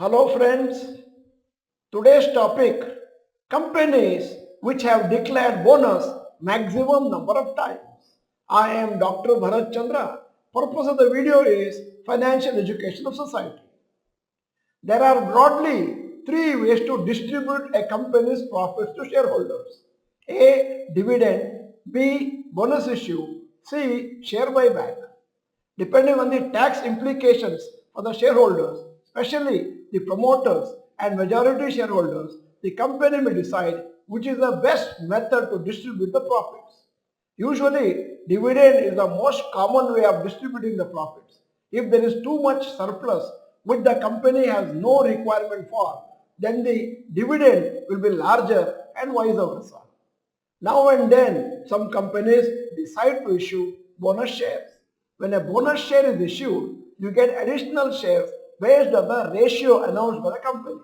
Hello friends, today's topic companies which have declared bonus maximum number of times. I am Dr. Bharath Chandra. Purpose of the video is financial education of society. There are broadly three ways to distribute a company's profits to shareholders. A. Dividend. B. Bonus issue. C. Share buyback. Depending on the tax implications for the shareholders, especially the promoters and majority shareholders, the company may decide which is the best method to distribute the profits. Usually, dividend is the most common way of distributing the profits. If there is too much surplus which the company has no requirement for, then the dividend will be larger and vice versa. Now and then, some companies decide to issue bonus shares. When a bonus share is issued, you get additional shares based on the ratio announced by the company.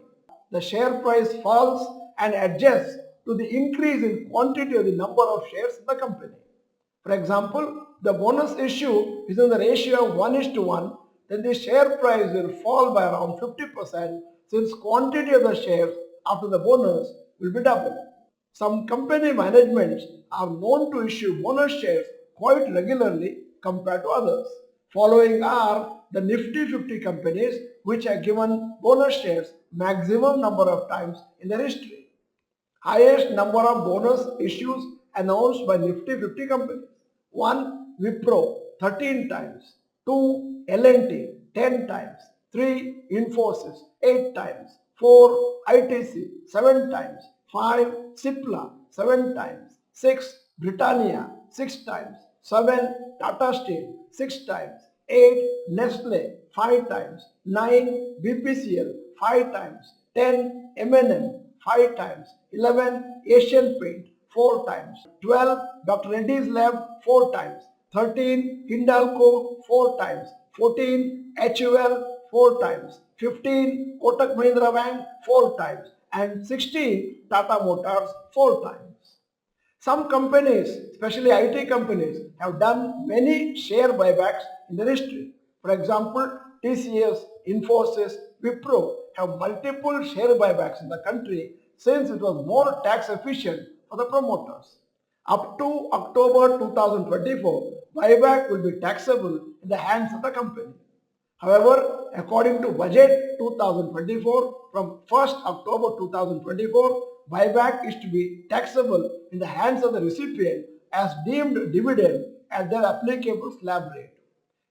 The share price falls and adjusts to the increase in quantity of the number of shares in the company. For example, the bonus issue is in the ratio of 1:1, then the share price will fall by around 50% since quantity of the shares after the bonus will be double. Some company managements are known to issue bonus shares quite regularly compared to others. Following are the Nifty 50 companies which have given bonus shares maximum number of times in their history. Highest number of bonus issues announced by Nifty 50 companies. 1. Wipro 13 times. 2. L&T 10 times. 3. Infosys 8 times. 4. ITC 7 times. 5. Cipla 7 times. 6. Britannia 6 times. 7. Tata Steel 6 times. 8. Nestle 5 times. 9. BPCL 5 times. 10. M&M 5 times. 11. Asian Paint 4 times. 12. Dr. Reddy's Lab 4 times. 13. Hindalco 4 times. 14. HUL 4 times. 15. Kotak Mahindra Bank 4 times. And 16. Tata Motors 4 times. Some companies, especially IT companies, have done many share buybacks in their history. For example, TCS, Infosys, Wipro have multiple share buybacks in the country since it was more tax efficient for the promoters. Up to October 2024, buyback will be taxable in the hands of the company. However, according to Budget 2024, from 1st October 2024, buyback is to be taxable in the hands of the recipient as deemed dividend at their applicable slab rate.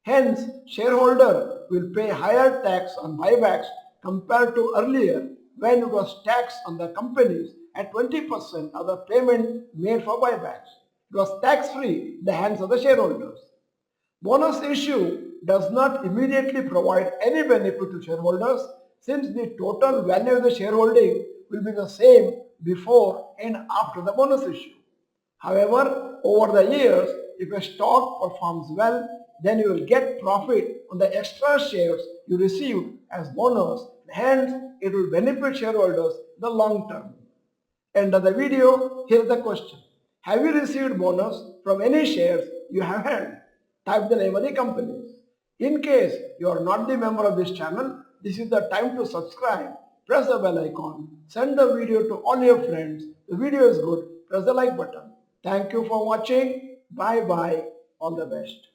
Hence, shareholder will pay higher tax on buybacks compared to earlier when it was taxed on the companies at 20% of the payment made for buybacks. It was tax-free in the hands of the shareholders. Bonus issue does not immediately provide any benefit to shareholders since the total value of the shareholding will be the same before and after the bonus issue. However, over the years, if a stock performs well, then you will get profit on the extra shares you received as bonus. Hence, it will benefit shareholders in the long term. End of the video. Here is the question. Have you received bonus from any shares you have held? Type the name of the companies. In case you are not the member of this channel, this is the time to subscribe. Press the bell icon. Send the video to all your friends. The video is good. Press the like button. Thank you for watching. Bye bye. All the best.